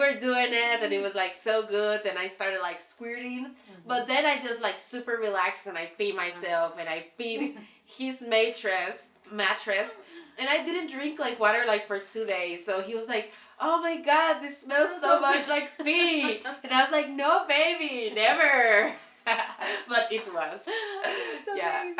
were doing it and it was like so good and I started like squirting. But then I just like super relaxed and I peed myself and I peed his mattress and I didn't drink like water like for 2 days. So he was like, oh my God, this smells so much like pee. And I was like, no baby, never. But it was. It's yeah.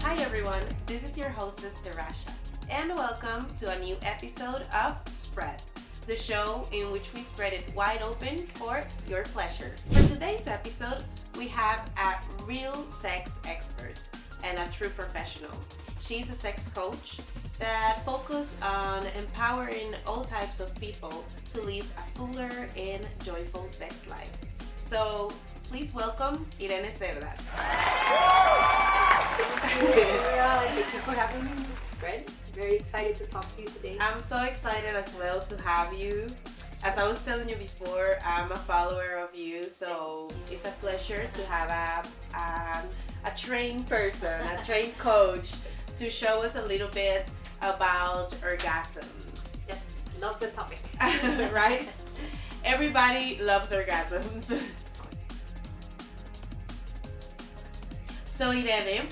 Hi everyone, this is your hostess Terrasha, and welcome to a new episode of Spread, the show in which we spread it wide open for your pleasure. For today's episode, we have a real sex expert and a true professional. She's a sex coach that focuses on empowering all types of people to live a fuller and joyful sex life. So please welcome Irene Cerdas. Thank you for having me, Spread. Very excited to talk to you today. I'm so excited as well to have you. As I was telling you before, I'm a follower of you, so it's a pleasure to have a trained person, a trained coach, to show us a little bit about orgasms. Yes, love the topic. Right? Everybody loves orgasms. So Irene,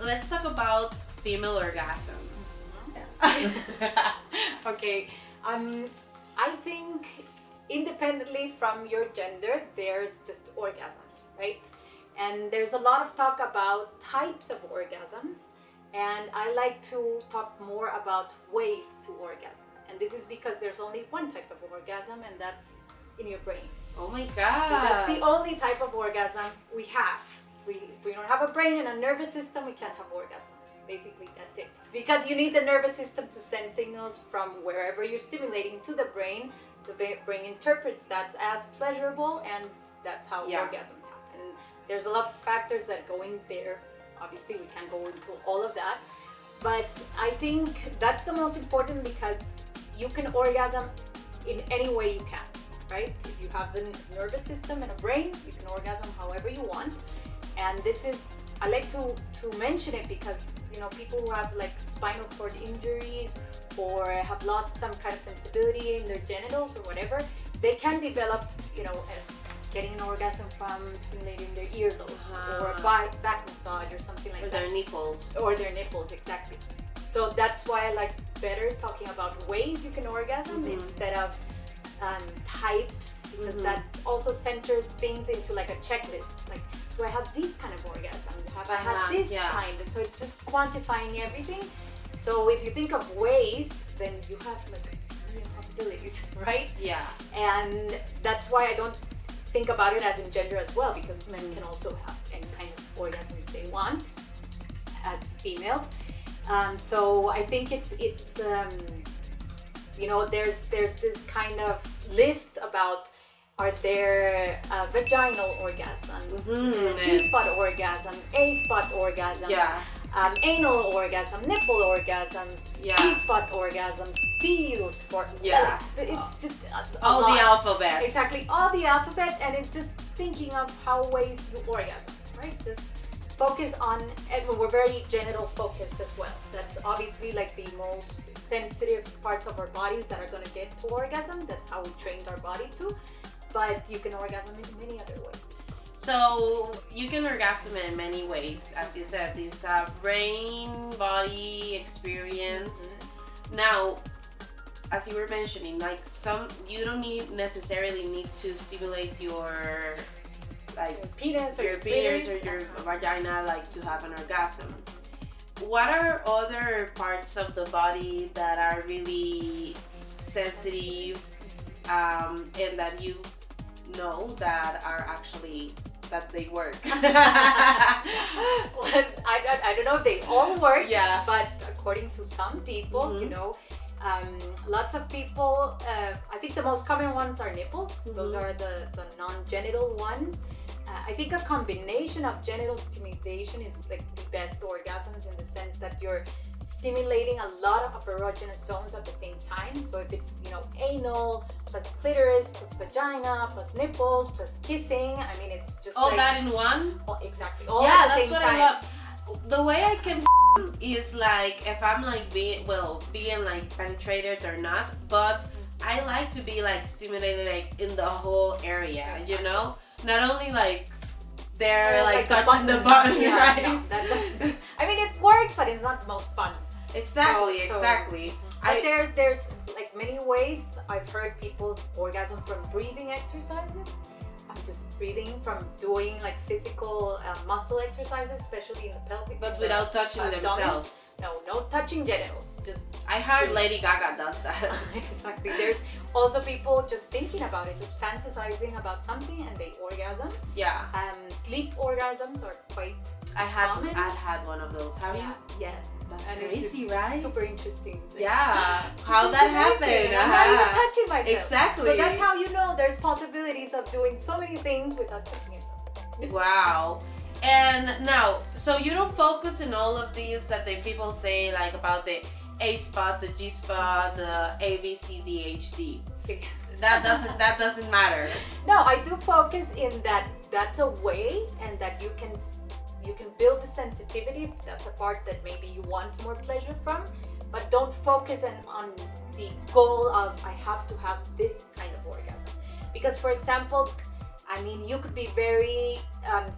let's talk about female orgasms. Okay, I think independently from your gender, there's just orgasms, right? And there's a lot of talk about types of orgasms, and I like to talk more about ways to orgasm. And this is because there's only one type of orgasm, and that's in your brain. Oh my God. So that's the only type of orgasm we have. If we don't have a brain and a nervous system, we can't have orgasms. Basically, that's it. Because you need the nervous system to send signals from wherever you're stimulating to the brain. The brain interprets that as pleasurable, and that's how orgasms happen. There's a lot of factors that go in there. Obviously, we can't go into all of that. But I think that's the most important, because you can orgasm in any way you can, right? If you have the nervous system and a brain, you can orgasm however you want. And this is, I like to mention it because, you know, people who have like spinal cord injuries or have lost some kind of sensibility in their genitals or whatever, they can develop, you know, getting an orgasm from stimulating their earlobes or back massage or something like that. Or their nipples. Or their nipples, exactly. So that's why I like better talking about ways you can orgasm instead of types, because that also centers things into like a checklist. Like, do I have these kind of orgasms? Have I had this kind? And so it's just quantifying everything. So if you think of ways, then you have like a million possibilities, right? Yeah. And that's why I don't think about it as in gender as well, because men can also have any kind of orgasm if they want, as females. So I think it's you know, there's this kind of list about, are there vaginal orgasms, G-spot orgasm, A-spot orgasm, anal orgasm, nipple orgasms, T-spot orgasms, C-spot. Yeah. It's just all lot. The alphabet. Exactly, all the alphabet, and it's just thinking of how ways you orgasm, right? Just focus on, and we're very genital focused as well. That's obviously like the most sensitive parts of our bodies that are going to get to orgasm. That's how we trained our body to. But you can orgasm in many other ways. So you can orgasm in many ways, as you said. This brain, body experience. Now, as you were mentioning, like you don't necessarily need to stimulate your penis or your vagina like to have an orgasm. What are other parts of the body that are really sensitive and that you know that are actually that they work? Well, I don't know if they all work, but according to some people, you know, lots of people, I think the most common ones are nipples. Those are the non-genital ones. I think a combination of genital stimulation is like the best orgasms, in the sense that you're stimulating a lot of erogenous zones at the same time. So if it's, you know, anal plus clitoris plus vagina plus nipples plus kissing, I mean, it's just all like, that in one. exactly. All at the that's same what time. I love. The way I can is like if I'm like being like penetrated or not, but I like to be like stimulated like in the whole area, you know, not only like they're like touching the button, right? No, that doesn't, I mean, it works, but it's not the most fun. Exactly. But there's like many ways. I've heard people orgasm from breathing exercises. I'm just breathing from doing like physical muscle exercises, especially in the pelvic. But without touching themselves. No touching genitals. Just I heard Lady Gaga does that. Exactly. There's also people just thinking about it, just fantasizing about something, and they orgasm. Yeah. Sleep orgasms are quite common. I had one of those. Have you? Yes. That's and crazy, it's right? Super interesting. Yeah. How that happened. I'm not even touching myself. Exactly. So that's how you know there's possibilities of doing so many things without touching yourself. Wow. And now, so you don't focus in all of these that the people say like about the A spot, the G spot, the A, B, C, D, H, D. That doesn't matter. No, I do focus in that. That's a way, and that you can build the sensitivity if that's a part that maybe you want more pleasure from, but don't focus on the goal of I have to have this kind of orgasm. Because for example, I mean, you could be very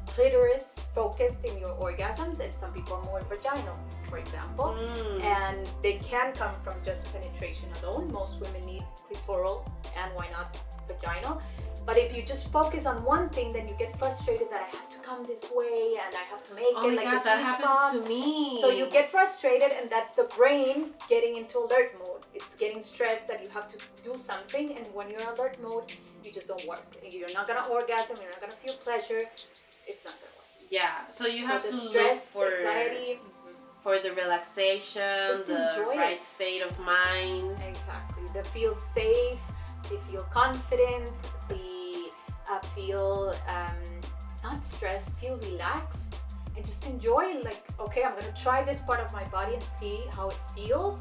clitoris focused in your orgasms, and some people are more vaginal, for example, and they can come from just penetration alone. Most women need clitoral, and why not vaginal? But if you just focus on one thing, then you get frustrated that I have to come this way and I have to make it like God, that happens to me. So you get frustrated, and that's the brain getting into alert mode. It's getting stressed that you have to do something, and when you're in alert mode, you just don't work. You're not gonna orgasm. You're not gonna feel pleasure. It's not gonna work. Yeah. So you have to stress, look anxiety, for the relaxation, the right state of mind. Exactly. They feel safe. They feel confident. They feel not stressed. Feel relaxed, and just enjoy. Like, okay, I'm gonna try this part of my body and see how it feels,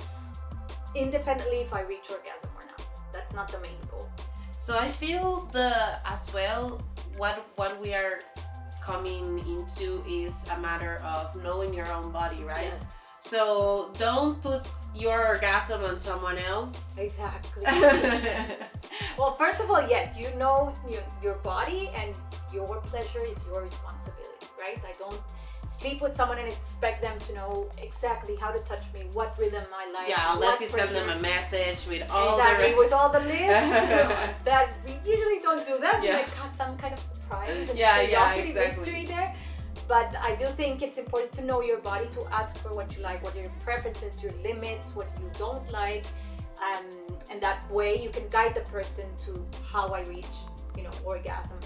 independently if I reach orgasm or not. That's not the main goal. So I feel as well what we are coming into is a matter of knowing your own body, right? Yes. So don't put your orgasm on someone else. Exactly. Well, first of all, yes, you know your body, and your pleasure is your responsibility, right? I don't sleep with someone and expect them to know exactly how to touch me, what rhythm I like. Yeah, unless you send them a message with all with all the lists. That we usually don't do that. We like have some kind of surprise and curiosity, mystery there. But I do think it's important to know your body, to ask for what you like, what are your preferences, your limits, what you don't like, and that way you can guide the person to how I reach, orgasm.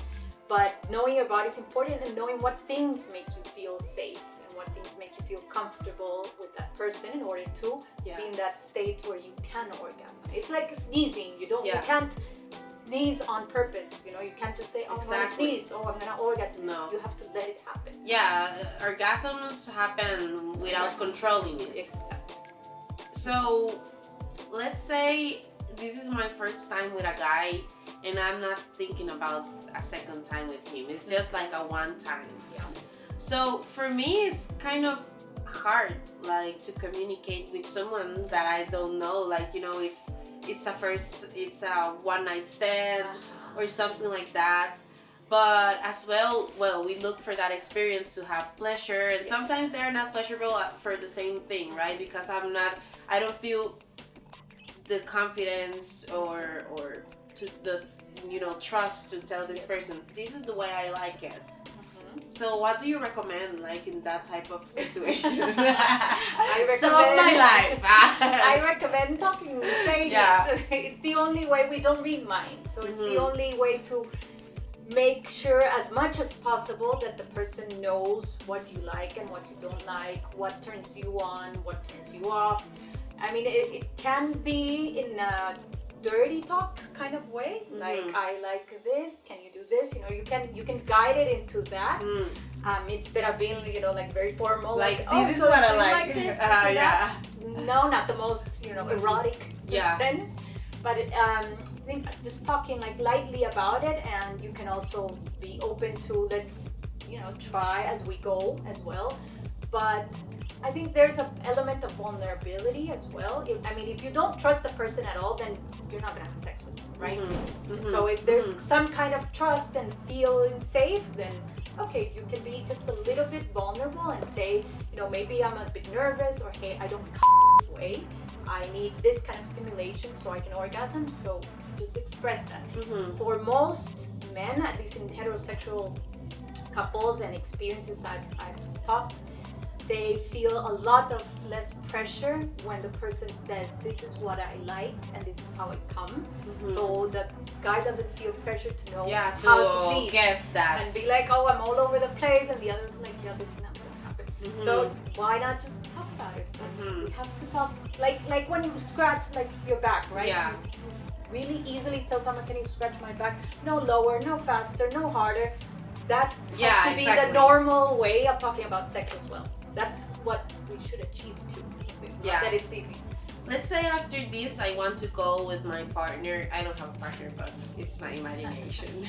But knowing your body is important, and knowing what things make you feel safe and what things make you feel comfortable with that person in order to be in that state where you can orgasm. It's like sneezing. You can't sneeze on purpose, you can't just say, I'm gonna sneeze, I'm gonna orgasm. No. You have to let it happen. Yeah, orgasms happen without controlling it. Exactly. So let's say this is my first time with a guy, and I'm not thinking about a second time with him. It's just like a one time. Yeah. So for me, it's kind of hard, like, to communicate with someone that I don't know. Like, it's a one night stand or something like that. But as well, we look for that experience to have pleasure, and sometimes they're not pleasurable for the same thing, right? Because I don't feel the confidence or to the trust to tell this person this is the way I like it. So what do you recommend, like, in that type of situation? Solve my life. I recommend talking, saying it. It's the only way. We don't read minds, so it's the only way to make sure as much as possible that the person knows what you like and what you don't like, what turns you on, what turns you off. I mean, it can be in a dirty talk kind of way, like, I like this, can you do this? You can guide it into that, instead of being like very formal, like this is what I like this, no, not the most erotic sense, but I think just talking like lightly about it, and you can also be open to let's try as we go as well. But I think there's an element of vulnerability as well. If you don't trust the person at all, then you're not gonna have sex with them, right? So if there's some kind of trust and feeling safe, then okay, you can be just a little bit vulnerable and say, maybe I'm a bit nervous, or hey, I don't this way. I need this kind of stimulation so I can orgasm. So just express that. For most men, at least in heterosexual couples and experiences I've talked, they feel a lot of less pressure when the person says, this is what I like and this is how it comes. So the guy doesn't feel pressure to know how to please. Guess that. And be like, oh, I'm all over the place, and the other's like, yeah, this is not going to happen. So why not just talk about it? We have to talk, like when you scratch like your back, right? Yeah. You really easily tell someone, can you scratch my back? No lower, no faster, no harder. That has to be the normal way of talking about sex as well. That's what we should achieve too. Not that it's easy. Let's say after this I want to go with my partner. I don't have a partner, but it's my imagination.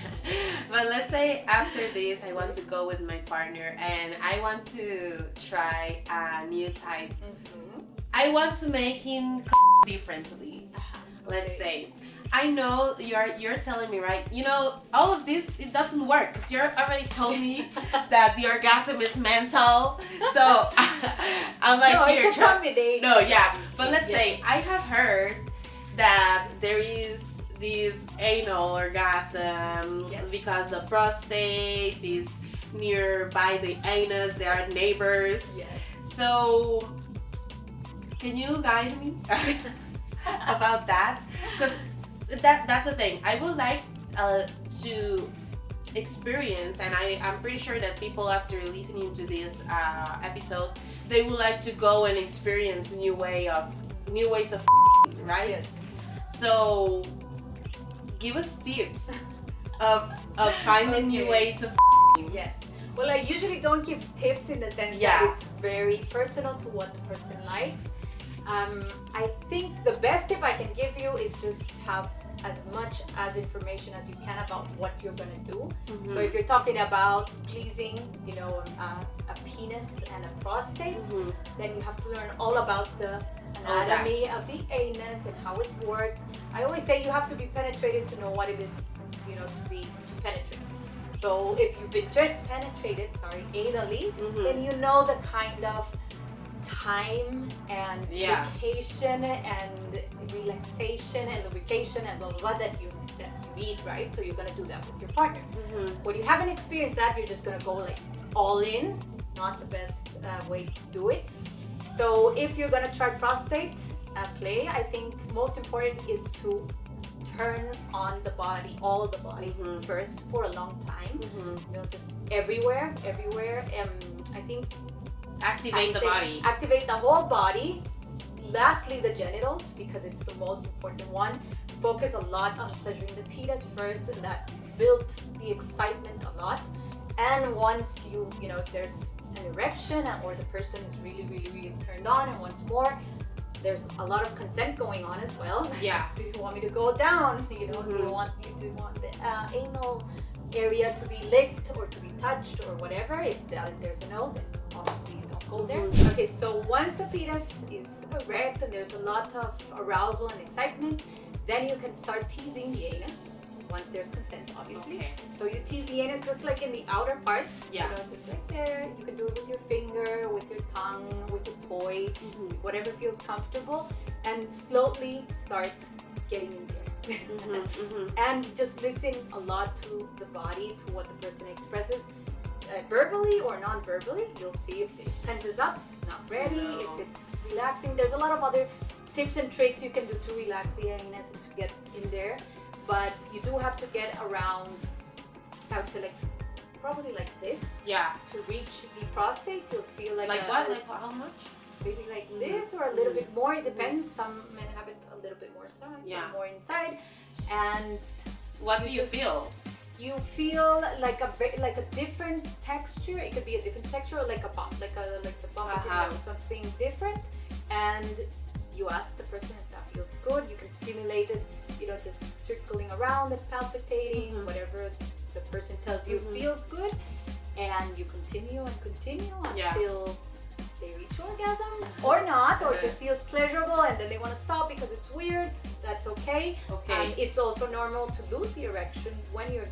But let's say after this I want to go with my partner and I want to try a new type. I want to make him differently. Let's say. I know you're telling me, right? All of this, it doesn't work because you already told me that the orgasm is mental. So I'm like, no, it's a combination. No, yeah. But let's say I have heard that there is this anal orgasm because the prostate is nearby the anus. They are neighbors. Yes. So can you guide me about that? Because that's the thing. I would like to experience, and I'm pretty sure that people after listening to this episode, they would like to go and experience new ways of right? Yes. So give us tips of finding new ways of Yes. Well, I usually don't give tips in the sense that it's very personal to what the person likes. I think the best tip I can give you is just have as much as information as you can about what you're gonna do. So if you're talking about pleasing, a penis and a prostate, then you have to learn all about the anatomy of the anus and how it works. I always say you have to be penetrated to know what it is, to penetrate. So if you've been penetrated, anally, then you know the kind of time and vacation and relaxation and lubrication and blah blah blah that you need, right? So you're gonna do that with your partner. When you haven't experienced that, you're just gonna go like all in. Not the best way to do it. So if you're gonna try prostate play, I think most important is to turn on the body, all the body first for a long time. Just everywhere. I think activate the body. Activate the whole body. Lastly, the genitals, because it's the most important one. Focus a lot on pleasuring the penis first, and that builds the excitement a lot. And once if there's an erection or the person is really, really, really turned on and wants more, there's a lot of consent going on as well. Yeah. Do you want me to go down? Do you want the anal area to be licked or to be touched or whatever? If there's a no, then obviously you don't go there. Okay, so once the penis is erect and there's a lot of arousal and excitement, then you can start teasing the anus. Once there's consent, obviously. Okay. So you tease the anus just like in the outer part. Yeah. Just right there. You can do it with your finger, with your tongue, with your toy, whatever feels comfortable, and slowly start getting in there. And just listen a lot to the body, to what the person expresses, verbally or non-verbally. You'll see if it tenses up, not ready, if it's relaxing. There's a lot of other tips and tricks you can do to relax the anus and to get in there. But you do have to get around, I would say probably like this. Yeah. To reach the prostate, you'll feel like what? Like how much? Maybe like this or a little bit more. It depends. Some men have it a little bit more side, some more inside. And what do you feel? You feel like a different texture. It could be a different texture, or like a bump, like the bump of something different. And you ask the person if that feels good. You can stimulate it, just circling around and palpitating, whatever the person tells you feels good. And you continue until they reach orgasm or not, or just feels pleasurable and then they want to stop because it's weird. That's okay. Okay. It's also normal to lose the erection when you're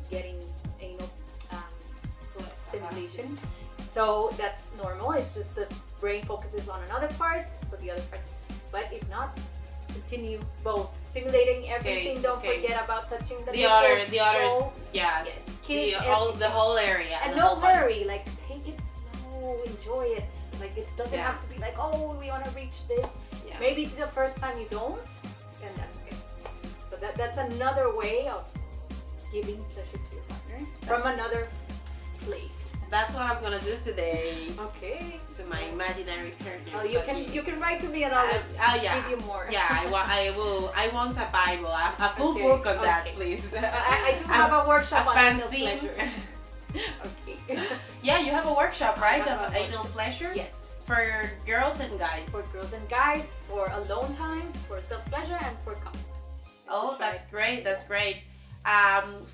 getting anal stimulation. So that's normal. It's just the brain focuses on another part, so the other part. But if not, continue both stimulating everything. Don't forget about touching the others. Yes. Yes. Kiss the whole area. And no hurry. Like take it slow. Enjoy it. Like it doesn't have to be like, oh, we want to reach this. Yeah. Maybe it's the first time you don't, and that's okay. So that's another way of giving pleasure to your partner from another place. That's what I'm gonna do today. Okay. To my imaginary partner. Oh, you can write to me and I'll give you more. Yeah, I want a Bible, a full book on that, please. I do have a workshop on anal fancy. pleasure. Okay. Yeah, you have a workshop, right? Of anal pleasure. Yes. For girls and guys. For girls and guys, for alone time, for self pleasure, and for couples. Oh, that's great. That's great.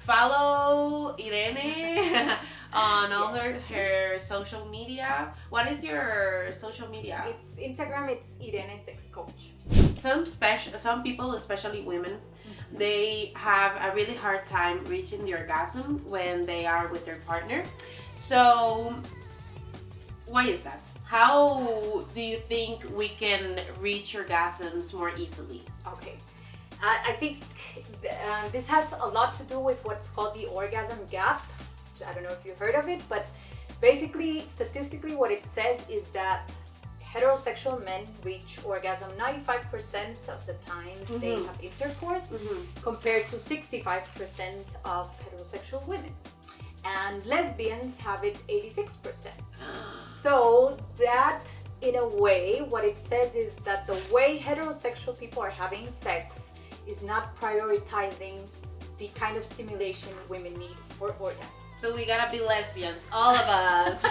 Follow Irene on all her social media. What is your social media? It's Instagram. It's Irene Sex Coach. Some people, especially women, they have a really hard time reaching the orgasm when they are with their partner. So why is that? How do you think we can reach orgasms more easily? Okay. I think this has a lot to do with what's called the orgasm gap. I don't know if you've heard of it, but basically, statistically, what it says is that heterosexual men reach orgasm 95% of the time they have intercourse, compared to 65% of heterosexual women. And lesbians have it 86%. So that, in a way, what it says is that the way heterosexual people are having sex is not prioritizing the kind of stimulation women need for orgasm. So we gotta be lesbians, all of us.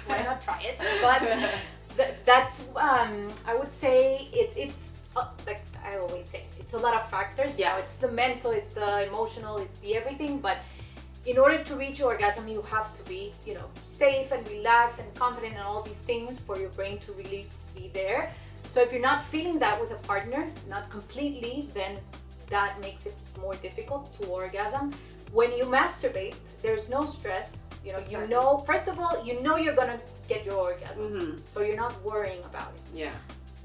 Why not try it? But that's I would say it's like I always say, it's a lot of factors. Yeah. It's the mental, it's the emotional, it's the everything. But in order to reach orgasm, you have to be, safe and relaxed and confident and all these things for your brain to really be there. So if you're not feeling that with a partner, not completely, then that makes it more difficult to orgasm. When you masturbate, there's no stress. Exactly. First of all, you're gonna get your orgasm. So you're not worrying about it. Yeah.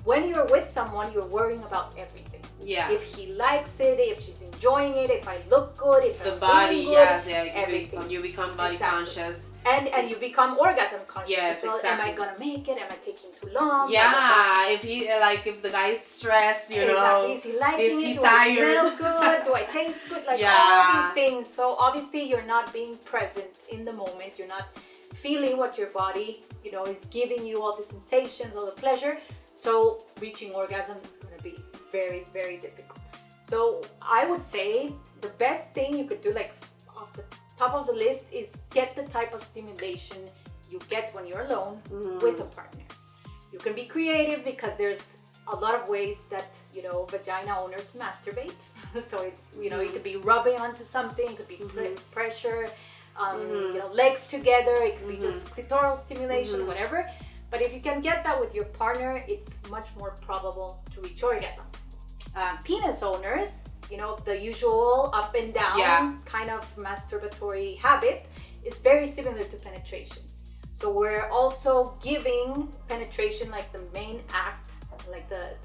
When you're with someone, you're worrying about everything. Yeah. If he likes it, if she's enjoying it, if I look good, if the I'm body, feeling good, everything. You become body conscious. And you become orgasm conscious. Yes, well, exactly. am I gonna make it? Am I taking too long? Yeah, if the guy's stressed, Exactly. Is he liking is he it? tired? Do I smell good? Do I taste good? All these things. So obviously you're not being present in the moment. You're not feeling what your body, is giving you, all the sensations, all the pleasure. So reaching orgasm is going to be very, very difficult. So I would say the best thing you could do, like off the top of the list, is get the type of stimulation you get when you're alone with a partner. You can be creative because there's a lot of ways that, vagina owners masturbate. So it's, it could be rubbing onto something, it could be pressure, legs together, it could be just clitoral stimulation, whatever. But if you can get that with your partner, it's much more probable to reach orgasm. Penis owners, the usual up and down kind of masturbatory habit is very similar to penetration. So we're also giving penetration like the main act, like the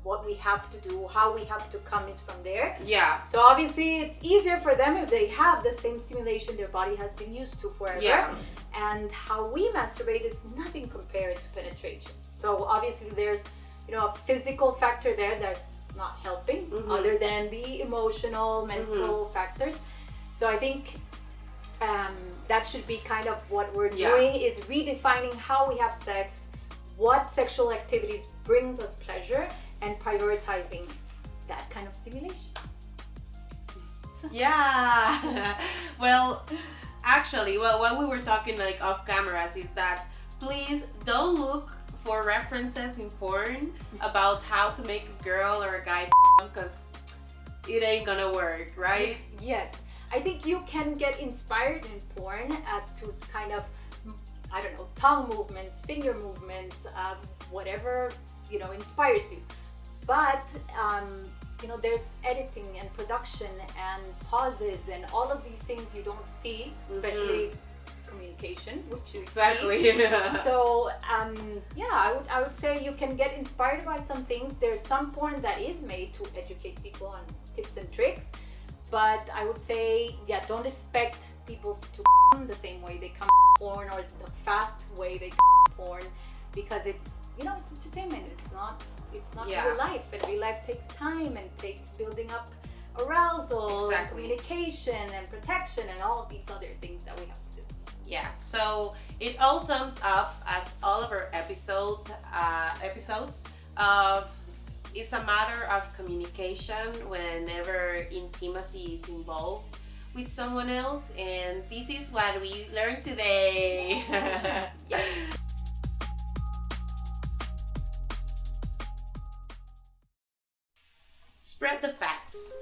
what we have to do, how we have to come is from there. Yeah. So obviously it's easier for them if they have the same stimulation their body has been used to forever. Yeah. And how we masturbate is nothing compared to penetration. So obviously there's, a physical factor there that's not helping other than the emotional, mental factors. So I think that should be kind of what we're doing, is redefining how we have sex, what sexual activities brings us pleasure, and prioritizing that kind of stimulation. Yeah. Well, actually, what we were talking like off cameras is that please don't look for references in porn about how to make a girl or a guy because it ain't gonna work, right? Yes. I think you can get inspired in porn as to kind of I don't know, tongue movements, finger movements, whatever, inspires you. But, there's editing and production and pauses and all of these things you don't see, especially communication, which is exactly. So I would say you can get inspired by some things. There's some porn that is made to educate people on tips and tricks, but I would say don't expect people to the same way they come porn or the fast way they porn, because it's entertainment. It's not real life, and real life takes time and takes building up arousal and communication and protection and all of these other things that we have to do. Yeah, so it all sums up as all of our episodes of it's a matter of communication whenever intimacy is involved with someone else, and this is what we learned today. Spread the facts.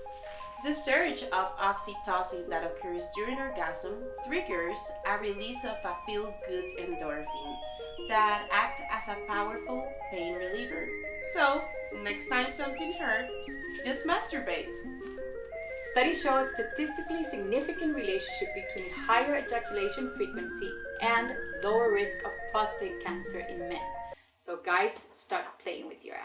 The surge of oxytocin that occurs during orgasm triggers a release of a feel-good endorphin that acts as a powerful pain reliever. So, next time something hurts, just masturbate. Studies show a statistically significant relationship between higher ejaculation frequency and lower risk of prostate cancer in men. So guys, start playing with your ass.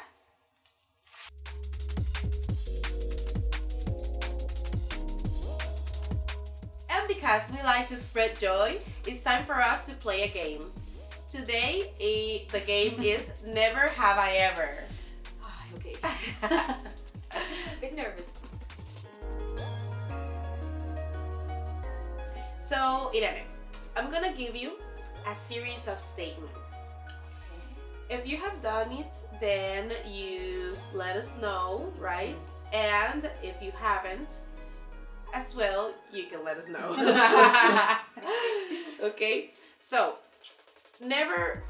And because we like to spread joy, it's time for us to play a game. Today, the game is Never Have I Ever. Okay. A bit nervous. So, Irene, I'm gonna give you a series of statements. If you have done it, then you let us know, right? And if you haven't, as well, you can let us know. Okay? So, never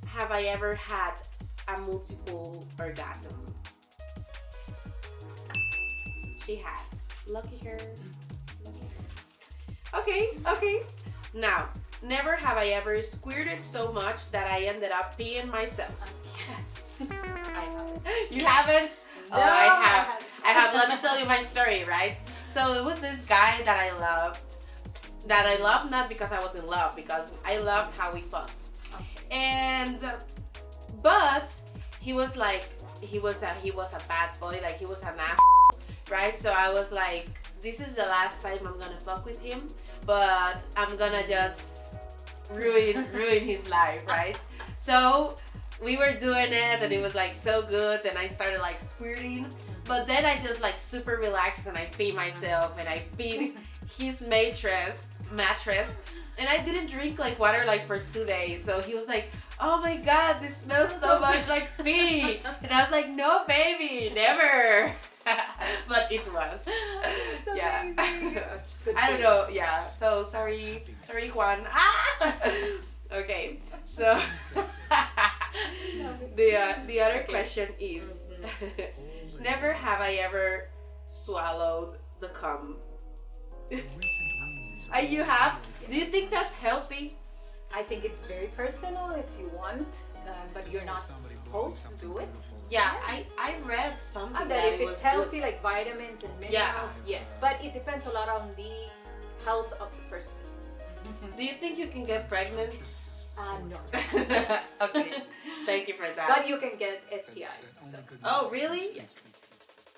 have I ever had a multiple orgasm. She had. Lucky her. Okay. Now, never have I ever squirted so much that I ended up peeing myself. I haven't. You haven't? No, Oh, I have. Let me tell you my story, right? So it was this guy that I loved. That I loved not because I was in love, because I loved how we fucked. And but he was like, he was a bad boy, like he was an ass, right? So I was like, this is the last time I'm gonna fuck with him, but I'm gonna just ruin his life, right? So we were doing it and it was like so good, and I started like squirting, but then I just like super relaxed and I peed myself and I peed his mattress, and I didn't drink like water like for 2 days. So he was like, oh my god, this smells so much like pee. And I was like, no baby, never. But it was. Yeah. I don't know. Yeah. So sorry Juan. Okay. So the other question is, never have I ever swallowed the cum. You have? Do you think that's healthy? I think it's very personal if you want, but you're not supposed to do it. Yeah, I read something And that if it it's was healthy, good. like vitamins and minerals, Yeah. yes. But it depends a lot on the health of the person. Do you think you can get pregnant? No. Okay, thank you for that. But you can get STIs. So. Oh, really? Yes.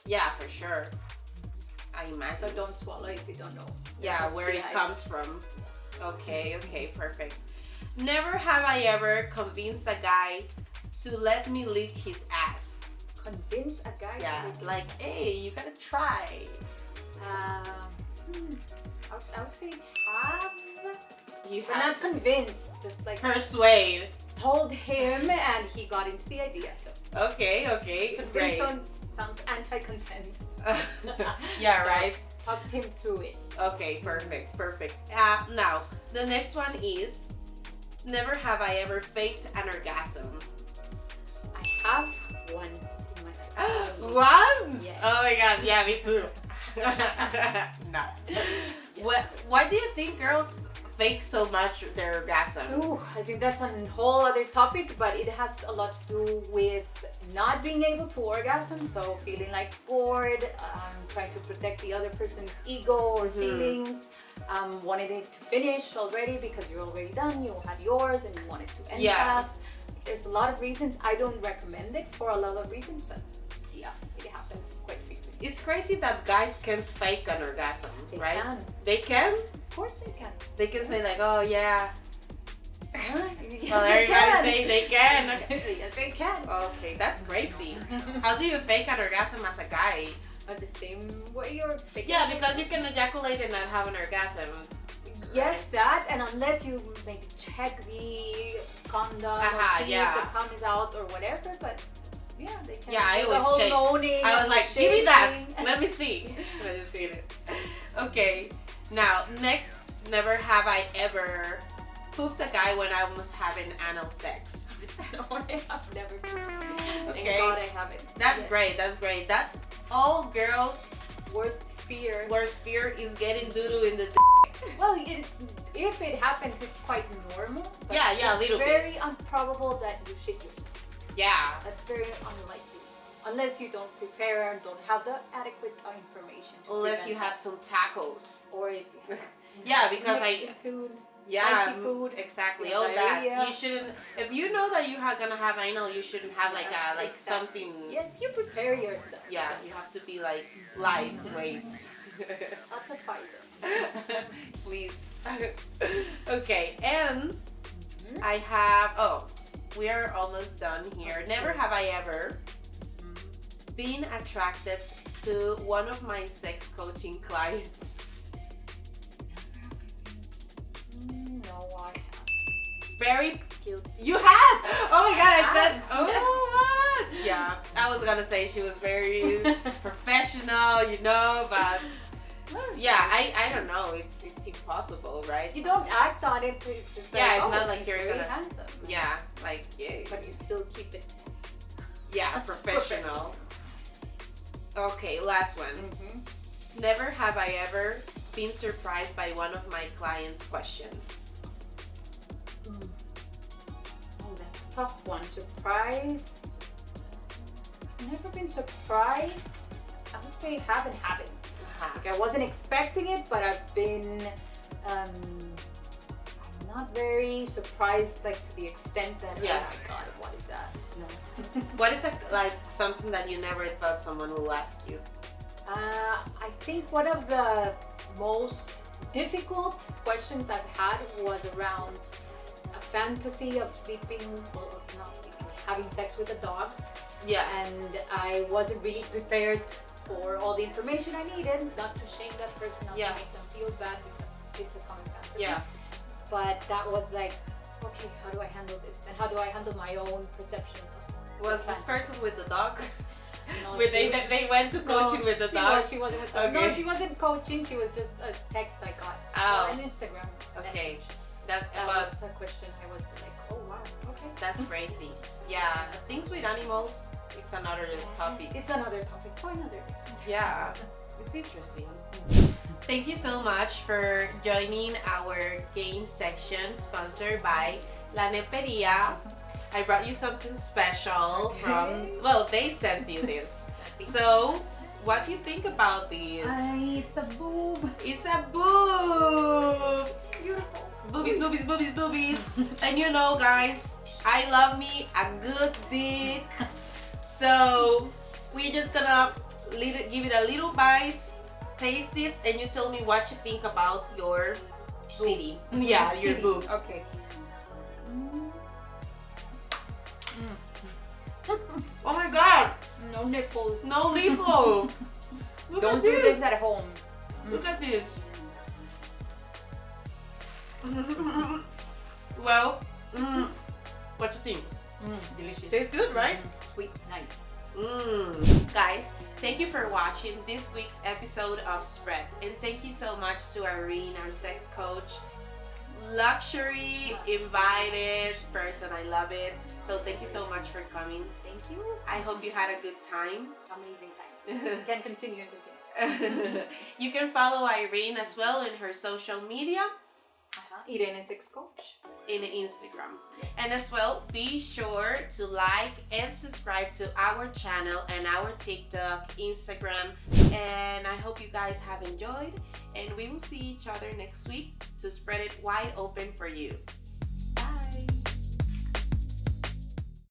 Yeah, for sure. I imagine. So don't swallow if you don't know. Yeah, where it STIs. comes from. Okay, perfect. Never have I ever convinced a guy to let me lick his ass. Convince a guy. Yeah, to lick like, hey, you gotta try. I would say have. You But have not convinced. Just like persuade. told him and he got into the idea. So Okay, convince great. sounds anti-consent. Yeah, So, right. Talked him through it. Okay, perfect. Now, the next one is, never have I ever faked an orgasm. I have once in my life. Once? Yes. Oh my god, yeah, me too. Not. Yes. Why do you think girls fake so much their orgasm? Ooh, I think that's a whole other topic, but it has a lot to do with not being able to orgasm, so feeling like bored, trying to protect the other person's ego or feelings, wanting it to finish already because you're already done, you had yours and you want it to end fast. There's a lot of reasons. I don't recommend it for a lot of reasons, but yeah, it happens quite frequently. It's crazy that guys can't fake an orgasm, right? Can. They can? Of course they can. They can say like, oh yeah. Yes, Well, everybody's saying they can. Yes, they can. Okay, that's crazy. How do you fake an orgasm as a guy? The same way you're faking. Yeah, because you can ejaculate and not have an orgasm. Yes, that, and unless you maybe check the condom or see if the cum is out or whatever, but yeah, they can. Yeah, I do the always whole check. moaning I was and like, the give me that. shaking. Let me see. I just seen it. Okay, now next, never have I ever pooped a guy when I was having anal sex. I've never. Okay. Thank God I haven't. That's great. That's great. That's all girls' Worst fear. worst fear is getting doo-doo in the. Well, if it happens, it's quite normal. But Yeah, a little it's bit. very improbable that you shit yourself. Yeah. That's very unlikely. Unless you don't prepare and don't have the adequate information. Unless you had some tacos. Or if you have Yeah, because Mexican food, yeah, spicy food. exactly. yeah, All that. diarrhea. You shouldn't. If you know that you are gonna have anal, you shouldn't have like Yes, a like exactly. something. Yes, you prepare yourself. Yeah, you have to be like lightweight. That's a fighter. Please. Okay, and I have. Oh, we are almost done here. Never have I ever been attracted to one of my sex coaching clients. No, I have. Very. Guilty. You have. Oh my God! I said. have. Oh what? Yeah, I was gonna say she was very professional, you know, but. Yeah, I don't know. It's impossible, right? You don't act on it. It's just Yeah, like, it's oh, not like you're very gonna. handsome. Yeah, like yeah. But you still keep it. Yeah, professional. Okay, last one. Mm-hmm. Never have I ever been surprised by one of my clients' questions. Oh, that's a tough one. Surprise. I've never been surprised. I would say haven't. Like I wasn't expecting it, but I've been I'm not very surprised, like to the extent that oh my God, what is that? No. What is like something that you never thought someone will ask you? I think one of the most difficult questions I've had was around a fantasy of sleeping, well, not sleeping, having sex with a dog. Yeah. And I wasn't really prepared for all the information I needed, not to shame that person, not to make them feel bad because it's a common fantasy. Yeah. But that was like, okay, how do I handle this? And how do I handle my own perceptions of Was this person with the dog? No, they went to coaching with the dog? She wasn't with the Okay. No, she wasn't coaching, she was just a text I got. Oh. An Instagram Okay. message. That That was was a question I was like, oh wow, okay. that's crazy. Yeah. Things with animals, it's another topic. It's another topic for another day. Yeah, it's interesting. Thank you so much for joining our game section sponsored by La Neperia. I brought you something special from, well, they sent you this. So, what do you think about this? It's a boob. It's a boob! Beautiful. Boobies, boobies, boobies, boobies. And you know, guys, I love me a good dick. So, we're just gonna give it a little bite, taste it, and you tell me what you think about your titty. Yeah, your boob. Okay. Oh my God! No nipple. No nipple! Look Don't at do this! this at home. Look at this! Well, what you think? Delicious. Tastes good, right? Sweet, nice. Guys, thank you for watching this week's episode of Spread, and thank you so much to Irene, our sex coach, luxury invited person. I love it. So thank you so much for coming. Thank you. I hope you had a good time. Amazing time. You can continue and continue. You can follow Irene as well in her social media. Irene Sex Coach. in Instagram. And as well, be sure to like and subscribe to our channel and our TikTok, Instagram. And I hope you guys have enjoyed. And we will see each other next week to spread it wide open for you.